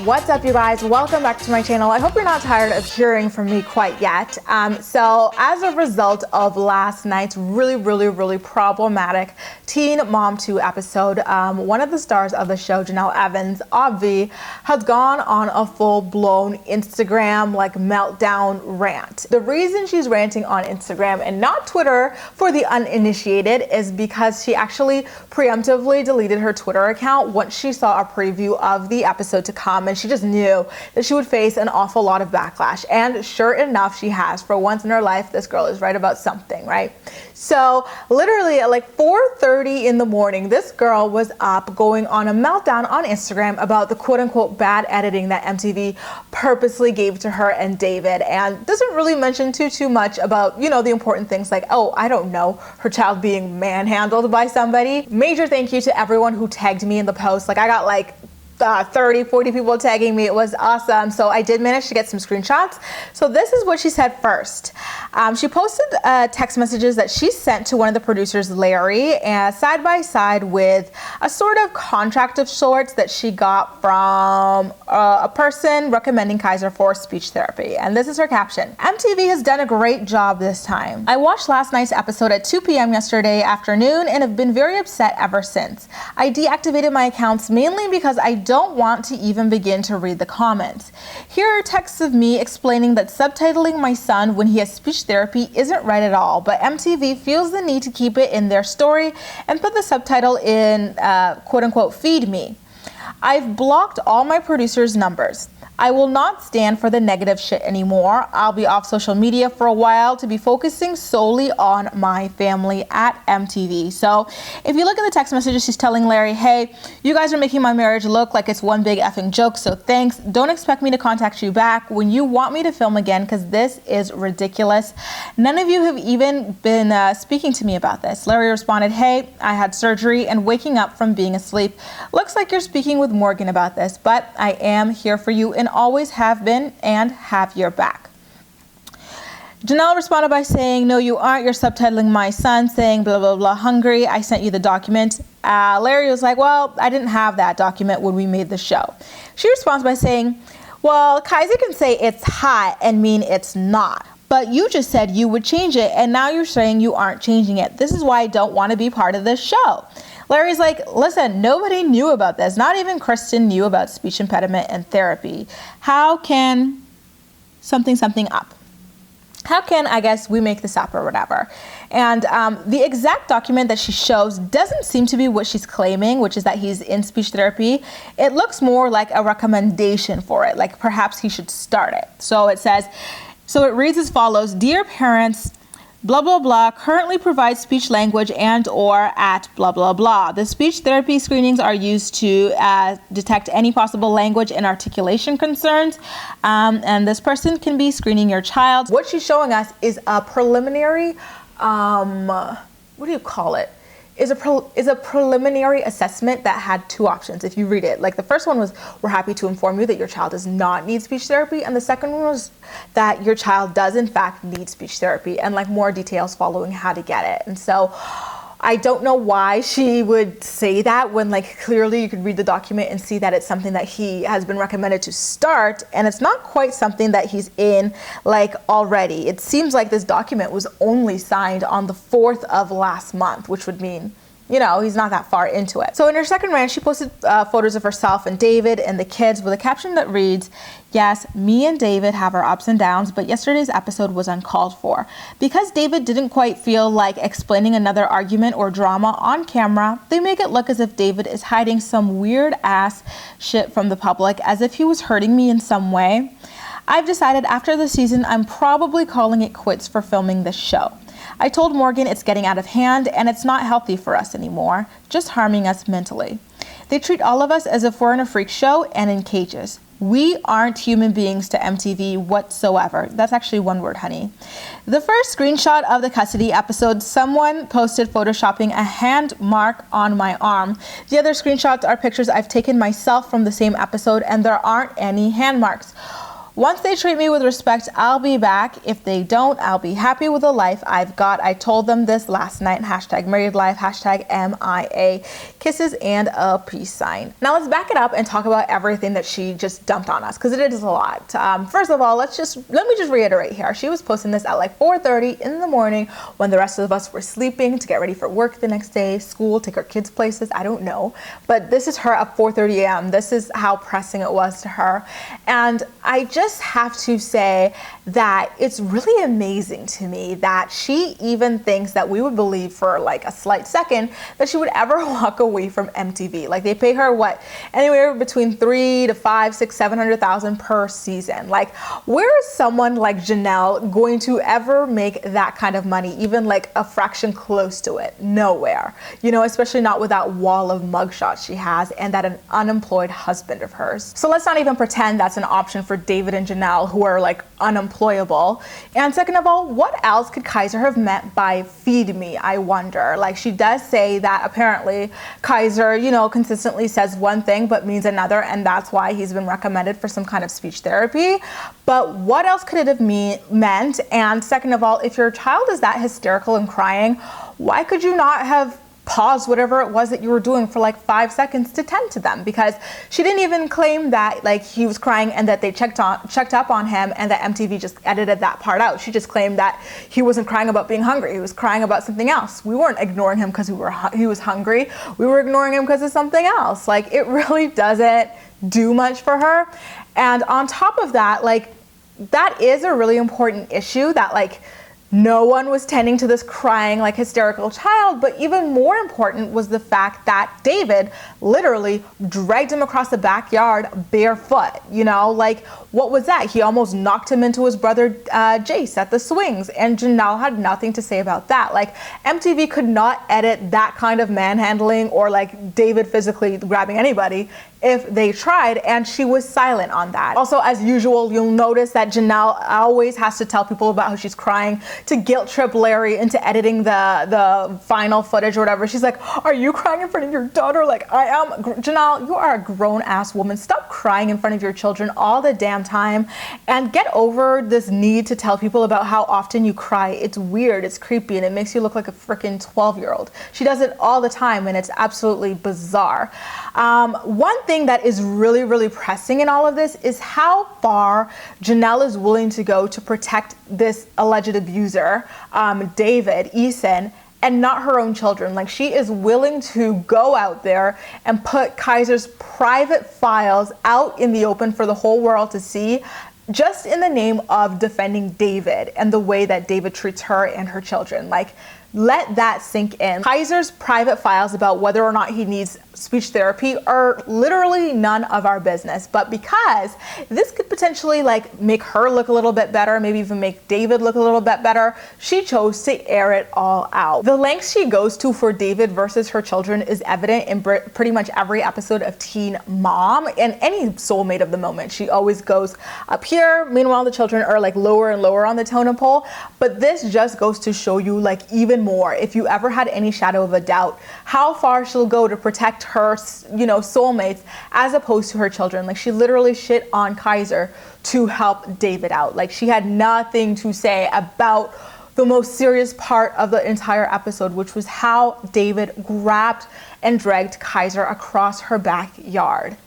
What's up, you guys? Welcome back to my channel. I hope you're not tired of hearing from me quite yet. So as a result of last night's really problematic Teen Mom 2 episode, one of the stars of the show, Jenelle Evans, Obvi, has gone on a full-blown Instagram meltdown rant. The reason she's ranting on Instagram and not Twitter for the uninitiated is because she actually preemptively deleted her Twitter account once she saw a preview of the episode to come, and she just knew that she would face an awful lot of backlash. And sure enough, she has. For once in her life, this girl is right about something, right? So literally at 4:30 in the morning, this girl was up going on a meltdown on Instagram about the quote-unquote bad editing that MTV purposely gave to her and David, and doesn't really mention too much about, the important things like, oh, I don't know, her child being manhandled by somebody. Major thank you to everyone who tagged me in the post. I got 30, 40 people tagging me. It was awesome. So I did manage to get some screenshots. So this is what she said first. She posted text messages that she sent to one of the producers, Larry, and side by side with a sort of contract of sorts that she got from a person recommending Kaiser for speech therapy. And this is her caption. MTV has done a great job this time. I watched last night's episode at 2 p.m. yesterday afternoon and have been very upset ever since. I deactivated my accounts mainly because I don't want to even begin to read the comments. Here are texts of me explaining that subtitling my son when he has speech therapy isn't right at all, but MTV feels the need to keep it in their story and put the subtitle in quote-unquote feed me. I've blocked all my producers' numbers. I will not stand for the negative shit anymore. I'll be off social media for a while to be focusing solely on my family at MTV. So if you look at the text messages, she's telling Larry, hey, you guys are making my marriage look like it's one big effing joke, so thanks. Don't expect me to contact you back when you want me to film again, because this is ridiculous. None of you have even been speaking to me about this. Larry responded, hey, I had surgery and waking up from being asleep. Looks like you're speaking with Morgan about this, but I am here for you and always have been and have your back. Jenelle responded by saying, no, you aren't. You're subtitling my son, saying blah, blah, blah, hungry. I sent you the document. Larry was like, well, I didn't have that document when we made the show. She responds by saying, well, Kaiser can say it's hot and mean it's not. But you just said you would change it, and now you're saying you aren't changing it. This is why I don't want to be part of this show. Larry's like, listen, nobody knew about this. Not even Kristen knew about speech impediment and therapy. How can something up? How can, I guess, we make this up or whatever? And the exact document that she shows doesn't seem to be what she's claiming, which is that he's in speech therapy. It looks more like a recommendation for it, like perhaps he should start it. So it reads as follows: Dear parents, blah, blah, blah, currently provides speech language and or at blah, blah, blah. The speech therapy screenings are used to detect any possible language and articulation concerns. And this person can be screening your child. What she's showing us is a preliminary, what do you call it? Is a preliminary assessment that had two options. If you read it, the first one was, we're happy to inform you that your child does not need speech therapy. And the second one was that your child does in fact need speech therapy, and more details following how to get it. And so I don't know why she would say that when clearly you could read the document and see that it's something that he has been recommended to start, and it's not quite something that he's in already. It seems like this document was only signed on the 4th of last month, which would mean he's not that far into it. So in her second rant, she posted photos of herself and David and the kids with a caption that reads, yes, me and David have our ups and downs, but yesterday's episode was uncalled for. Because David didn't quite feel like explaining another argument or drama on camera, they make it look as if David is hiding some weird ass shit from the public, as if he was hurting me in some way. I've decided after the season, I'm probably calling it quits for filming this show. I told Morgan it's getting out of hand and it's not healthy for us anymore, just harming us mentally. They treat all of us as if we're in a freak show and in cages. We aren't human beings to MTV whatsoever. That's actually one word, honey. The first screenshot of the custody episode, someone posted photoshopping a hand mark on my arm. The other screenshots are pictures I've taken myself from the same episode, and there aren't any hand marks. Once they treat me with respect, I'll be back. If they don't, I'll be happy with the life I've got. I told them this last night. Hashtag married life. Hashtag MIA. Kisses and a peace sign. Now let's back it up and talk about everything that she just dumped on us, because it is a lot. First of all, let me just reiterate here. She was posting this at like 4:30 in the morning when the rest of us were sleeping to get ready for work the next day, school, take our kids places. I don't know. But this is her at 4:30 a.m. This is how pressing it was to her. And I just have to say that it's really amazing to me that she even thinks that we would believe for like a slight second that she would ever walk away from MTV. Like, they pay her what, anywhere between 3 to 5, 6, 700,000 per season. Like, where is someone like Jenelle going to ever make that kind of money, even like a fraction close to it? Nowhere, you know, especially not with that wall of mugshots she has and that an unemployed husband of hers. So let's not even pretend that's an option for David and Jenelle, who are like unemployable. And second of all, what else could Kaiser have meant by feed me, I wonder? Like, she does say that apparently Kaiser, you know, consistently says one thing but means another, and that's why he's been recommended for some kind of speech therapy. But what else could it have meant? And second of all, if your child is that hysterical and crying, why could you not have pause whatever it was that you were doing for like 5 seconds to tend to them? Because she didn't even claim that like he was crying and that they checked up on him and that MTV just edited that part out. She just claimed that he wasn't crying about being hungry. He was crying about something else. We weren't ignoring him because he was hungry. We were ignoring him because of something else. Like, it really doesn't do much for her. And on top of that, like, that is a really important issue, that like no one was tending to this crying, like hysterical child. But even more important was the fact that David literally dragged him across the backyard barefoot. You know, like, what was that? He almost knocked him into his brother Jace at the swings, and Jenelle had nothing to say about that. Like, MTV could not edit that kind of manhandling or like David physically grabbing anybody if they tried, and she was silent on that. Also, as usual, you'll notice that Jenelle always has to tell people about how she's crying to guilt trip Larry into editing the final footage or whatever. She's like, are you crying in front of your daughter? Like, I am. Jenelle, you are a grown ass woman. Stop crying in front of your children all the damn time and get over this need to tell people about how often you cry. It's weird, it's creepy, and it makes you look like a freaking 12-year-old. She does it all the time, and it's absolutely bizarre. One thing that is really, really pressing in all of this is how far Jenelle is willing to go to protect this alleged abuser, David Eason, and not her own children. Like, she is willing to go out there and put Kaiser's private files out in the open for the whole world to see, just in the name of defending David and the way that David treats her and her children. Like, let that sink in. Kaiser's private files about whether or not he needs speech therapy are literally none of our business. But because this could potentially like make her look a little bit better, maybe even make David look a little bit better, she chose to air it all out. The lengths she goes to for David versus her children is evident in pretty much every episode of Teen Mom and any soulmate of the moment. She always goes up here. Meanwhile, the children are like lower and lower on the totem pole. But this just goes to show you, like, even more, if you ever had any shadow of a doubt, how far she'll go to protect her, you know, soulmates as opposed to her children. Like, she literally shit on Kaiser to help David out. Like, she had nothing to say about the most serious part of the entire episode, which was how David grabbed and dragged Kaiser across her backyard.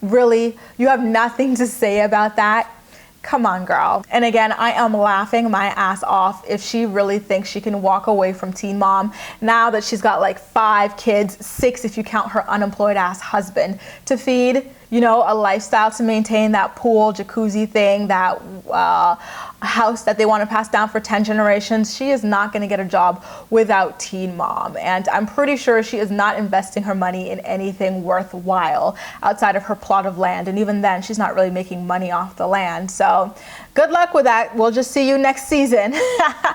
Really? You have nothing to say about that? Come on, girl. And again, I am laughing my ass off if she really thinks she can walk away from Teen Mom now that she's got like 5 kids, 6 if you count her unemployed ass husband, to feed, you know, a lifestyle, to maintain that pool, jacuzzi thing, that house that they want to pass down for 10 generations. She is not going to get a job without Teen Mom. And I'm pretty sure she is not investing her money in anything worthwhile outside of her plot of land. And even then, she's not really making money off the land. So good luck with that. We'll just see you next season.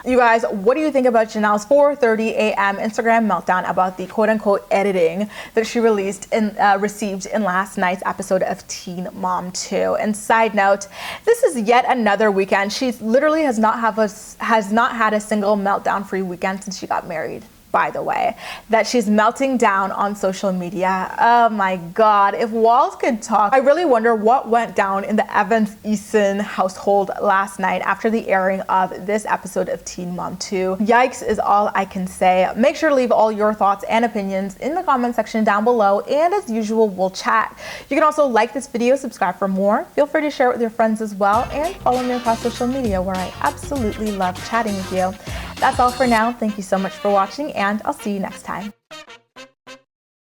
You guys, what do you think about Jenelle's 4:30 a.m. Instagram meltdown about the quote-unquote editing that she received in last night's episode of Teen Mom 2? And side note, this is yet another weekend. She literally has not had a single meltdown-free weekend since she got married. by the way, that she's melting down on social media. Oh my God, if walls could talk. I really wonder what went down in the Evans-Eason household last night after the airing of this episode of Teen Mom 2. Yikes is all I can say. Make sure to leave all your thoughts and opinions in the comment section down below, and as usual, we'll chat. You can also like this video, subscribe for more. Feel free to share it with your friends as well, and follow me across social media where I absolutely love chatting with you. That's all for now. Thank you so much for watching, and I'll see you next time.